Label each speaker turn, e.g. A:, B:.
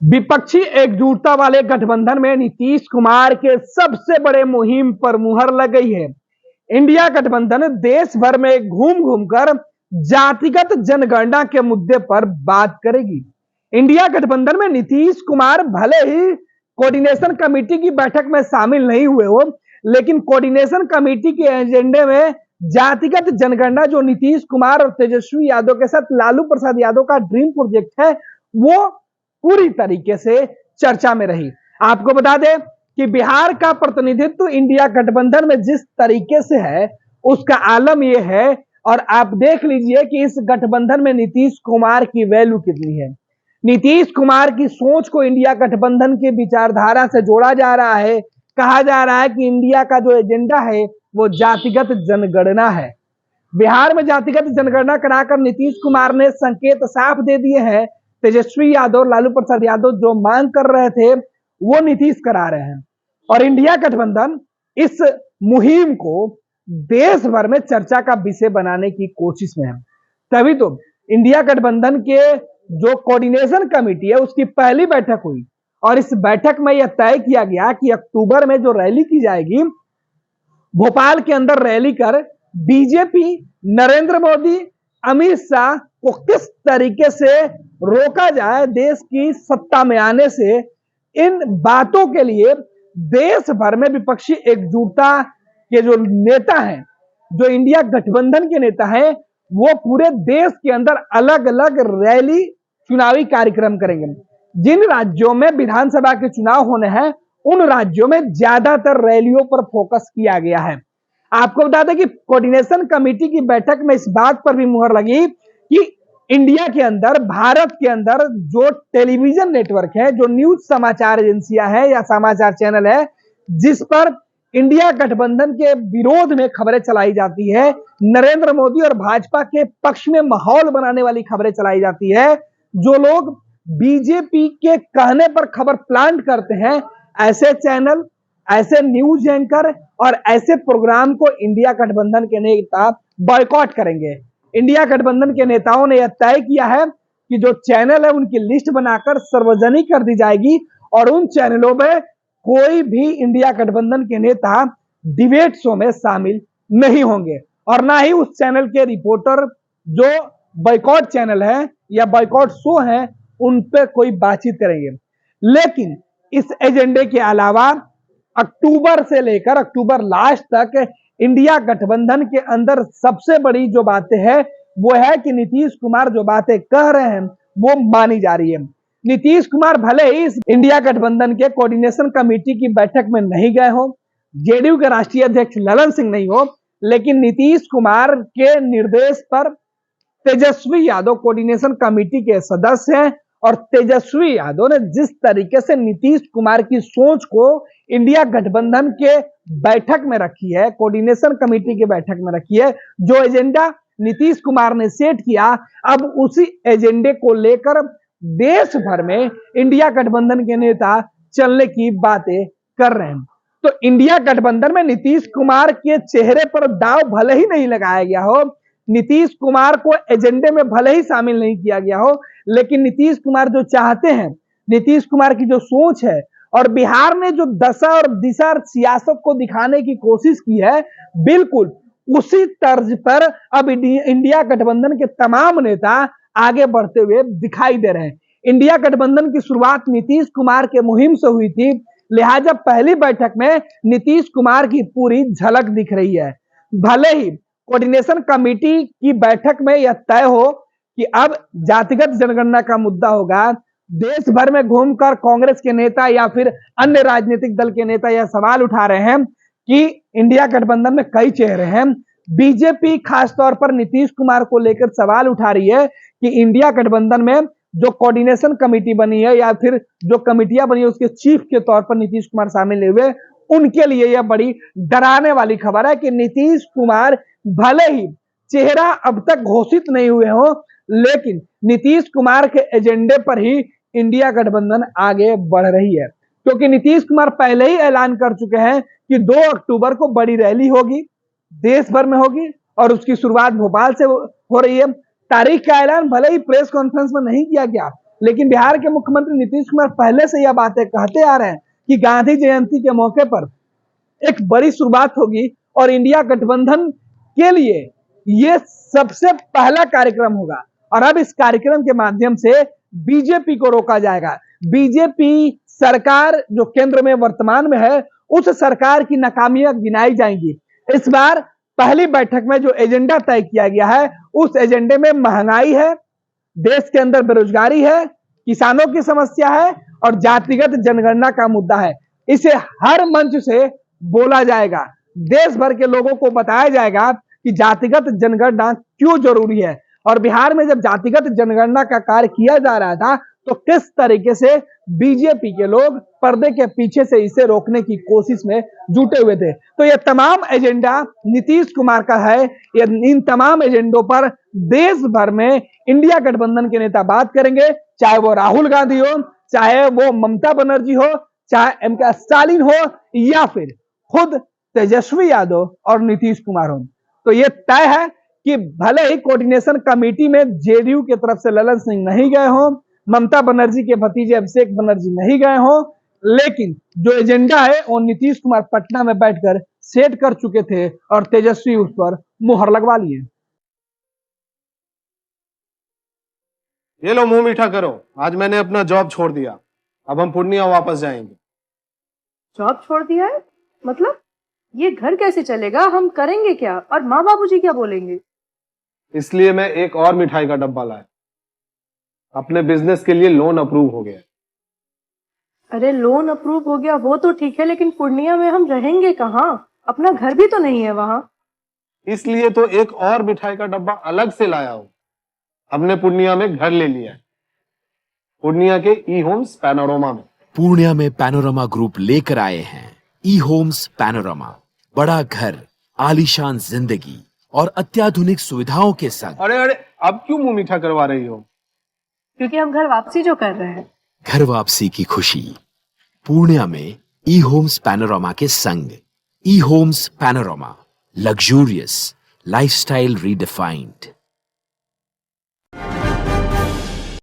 A: विपक्षी एकजुटता वाले गठबंधन में नीतीश कुमार के सबसे बड़े मुहिम पर मुहर लग गई है। इंडिया गठबंधन देश भर में घूम घूमकर जातिगत जनगणना के मुद्दे पर बात करेगी। इंडिया गठबंधन में नीतीश कुमार भले ही कोऑर्डिनेशन कमेटी की बैठक में शामिल नहीं हुए हो, लेकिन कोऑर्डिनेशन कमेटी के एजेंडे में जातिगत जनगणना जो नीतीश कुमार और तेजस्वी यादव के साथ लालू प्रसाद यादव का ड्रीम प्रोजेक्ट है, वो पूरी तरीके से चर्चा में रही। आपको बता दें कि बिहार का प्रतिनिधित्व इंडिया गठबंधन में जिस तरीके से है, उसका आलम यह है, और आप देख लीजिए कि इस गठबंधन में नीतीश कुमार की वैल्यू कितनी है। नीतीश कुमार की सोच को इंडिया गठबंधन की विचारधारा से जोड़ा जा रहा है। कहा जा रहा है कि इंडिया का जो एजेंडा है वो जातिगत जनगणना है। बिहार में जातिगत जनगणना कराकर नीतीश कुमार ने संकेत साफ दे दिए हैं। तेजस्वी यादव, लालू प्रसाद यादव जो मांग कर रहे थे वो नीतीश करा रहे हैं, और इंडिया गठबंधन इस मुहिम को देश भर में चर्चा का विषय बनाने की कोशिश में है। तभी तो इंडिया गठबंधन के जो कोऑर्डिनेशन कमेटी है उसकी पहली बैठक हुई, और इस बैठक में यह तय किया गया कि अक्टूबर में जो रैली की जाएगी, भोपाल के अंदर रैली कर बीजेपी, नरेंद्र मोदी, अमित शाह को किस तरीके से रोका जाए देश की सत्ता में आने से। इन बातों के लिए देश भर में विपक्षी एकजुटता के जो नेता हैं, जो इंडिया गठबंधन के नेता हैं, वो पूरे देश के अंदर अलग अलग रैली, चुनावी कार्यक्रम करेंगे। जिन राज्यों में विधानसभा के चुनाव होने हैं, उन राज्यों में ज्यादातर रैलियों पर फोकस किया गया है। आपको बता दें कि कोऑर्डिनेशन कमेटी की बैठक में इस बात पर भी मुहर लगी कि इंडिया के अंदर, भारत के अंदर जो टेलीविजन नेटवर्क है, जो न्यूज समाचार एजेंसियां हैं या समाचार चैनल है, जिस पर इंडिया गठबंधन के विरोध में खबरें चलाई जाती है, नरेंद्र मोदी और भाजपा के पक्ष में माहौल बनाने वाली खबरें चलाई जाती है, जो लोग बीजेपी के कहने पर खबर प्लांट करते हैं, ऐसे चैनल, ऐसे न्यूज एंकर और ऐसे प्रोग्राम को इंडिया गठबंधन के नेता बॉयकॉट करेंगे। इंडिया गठबंधन के नेताओं ने यह तय किया है कि जो चैनल है उनकी लिस्ट बनाकर सार्वजनिक कर दी जाएगी, और उन चैनलों में कोई भी इंडिया गठबंधन के नेता डिबेट शो में शामिल नहीं होंगे, और ना ही उस चैनल के रिपोर्टर जो बॉयकॉट चैनल है या बॉयकॉट शो है उन पर कोई बातचीत करेंगे। लेकिन इस एजेंडे के अलावा अक्टूबर से लेकर अक्टूबर लास्ट तक इंडिया गठबंधन के अंदर सबसे बड़ी जो बातें हैं वो है कि नीतीश कुमार जो बातें कह रहे हैं वो मानी जा रही है। नीतीश कुमार भले ही इस इंडिया गठबंधन के कोऑर्डिनेशन कमेटी की बैठक में नहीं गए हो, जेडीयू के राष्ट्रीय अध्यक्ष ललन सिंह नहीं हो, लेकिन नीतीश कुमार के निर्देश पर तेजस्वी यादव कोऑर्डिनेशन कमेटी के सदस्य हैं, और तेजस्वी यादव ने जिस तरीके से नीतीश कुमार की सोच को इंडिया गठबंधन के बैठक में रखी है, कोऑर्डिनेशन कमेटी के बैठक में रखी है, जो एजेंडा नीतीश कुमार ने सेट किया, अब उसी एजेंडे को लेकर देश भर में इंडिया गठबंधन के नेता चलने की बातें कर रहे हैं। तो इंडिया गठबंधन में नीतीश कुमार के चेहरे पर दाव भले ही नहीं लगाया गया हो, नीतीश कुमार को एजेंडे में भले ही शामिल नहीं किया गया हो, लेकिन नीतीश कुमार जो चाहते हैं, नीतीश कुमार की जो सोच है, और बिहार ने जो दशा और दिशा सियासत को दिखाने की कोशिश की है, बिल्कुल उसी तर्ज पर अब इंडिया गठबंधन के तमाम नेता आगे बढ़ते हुए दिखाई दे रहे हैं। इंडिया गठबंधन की शुरुआत नीतीश कुमार के मुहिम से हुई थी, लिहाजा पहली बैठक में नीतीश कुमार की पूरी झलक दिख रही है। भले ही कोऑर्डिनेशन कमेटी की बैठक में यह तय हो कि अब जातिगत जनगणना का मुद्दा होगा, देश भर में घूमकर कांग्रेस के नेता या फिर अन्य राजनीतिक दल के नेता यह सवाल उठा रहे हैं कि इंडिया गठबंधन में कई चेहरे हैं। बीजेपी खासतौर पर नीतीश कुमार को लेकर सवाल उठा रही है कि इंडिया गठबंधन में जो कोऑर्डिनेशन कमेटी बनी है या फिर जो कमेटियां बनी है उसके चीफ के तौर पर नीतीश कुमार शामिल नहीं हुए। उनके लिए यह बड़ी डराने वाली खबर है कि नीतीश कुमार भले ही चेहरा अब तक घोषित नहीं हुए हो, लेकिन नीतीश कुमार के एजेंडे पर ही इंडिया गठबंधन आगे बढ़ रही है, क्योंकि नीतीश कुमार पहले ही ऐलान कर चुके हैं कि 2 अक्टूबर को बड़ी रैली होगी, देश भर में होगी, और उसकी शुरुआत भोपाल से हो रही है। तारीख का ऐलान भले ही प्रेस कॉन्फ्रेंस में नहीं किया गया, लेकिन बिहार के मुख्यमंत्री नीतीश कुमार पहले से यह बातें कहते आ रहे हैं कि गांधी जयंती के मौके पर एक बड़ी शुरुआत होगी और इंडिया गठबंधन के लिए यह सबसे पहला कार्यक्रम होगा। और अब इस कार्यक्रम के माध्यम से बीजेपी को रोका जाएगा। बीजेपी सरकार जो केंद्र में वर्तमान में है, उस सरकार की नाकामियां गिनाई जाएंगी। इस बार पहली बैठक में जो एजेंडा तय किया गया है, उस एजेंडे में महंगाई है, देश के अंदर बेरोजगारी है, किसानों की समस्या है और जातिगत जनगणना का मुद्दा है। इसे हर मंच से बोला जाएगा। देश भर के लोगों को बताया जाएगा कि जातिगत जनगणना क्यों जरूरी है और बिहार में जब जातिगत जनगणना का कार्य किया जा रहा था तो किस तरीके से बीजेपी के लोग पर्दे के पीछे से इसे रोकने की कोशिश में जुटे हुए थे। तो ये तमाम एजेंडा नीतीश कुमार का है। इन तमाम एजेंडों पर देश भर में इंडिया गठबंधन के नेता बात करेंगे, चाहे वो राहुल गांधी हो, चाहे वो ममता बनर्जी हो, चाहे एम के स्टालिन हो या फिर खुद तेजस्वी यादव और नीतीश कुमार हो। तो ये तय है कि भले ही कोऑर्डिनेशन कमेटी में जेडीयू की तरफ से ललन सिंह नहीं गए हों, ममता बनर्जी के भतीजे अभिषेक बनर्जी नहीं गए हों, लेकिन जो एजेंडा है वो नीतीश कुमार पटना में बैठकर सेट कर चुके थे और तेजस्वी उस पर मुहर लगवा लिए।
B: ये लो मुंह मीठा करो, आज मैंने अपना जॉब छोड़ दिया, अब हम पूर्णिया वापस जाएंगे।
C: जॉब छोड़ दिया है? मतलब ये घर कैसे चलेगा? हम करेंगे क्या और माँ बाबूजी क्या बोलेंगे?
B: इसलिए मैं एक और मिठाई का डब्बा लाया। अपने बिजनेस के लिए लोन अप्रूव हो गया।
C: अरे लोन अप्रूव हो गया वो तो ठीक है, लेकिन पूर्णिया में हम रहेंगे कहाँ? अपना घर भी तो नहीं है वहां।
B: इसलिए तो एक और मिठाई का डब्बा अलग से लाया हूं। हमने पूर्णिया में घर ले लिया है, पूर्णिया के ई होम्स पैनोरमा में।
D: पूर्णिया में पैनोरमा ग्रुप लेकर आए हैं ई होम्स पैनोरमा। बड़ा घर, आलीशान जिंदगी और अत्याधुनिक सुविधाओं के संग।
B: अरे अरे, अब क्यों मुंह मीठा करवा रही हो?
C: क्योंकि हम घर वापसी जो कर रहे हैं।
D: घर वापसी की खुशी पूर्णिया में ई होम्स पैनोरमा के संग। ई Homes Panorama, luxurious lifestyle redefined.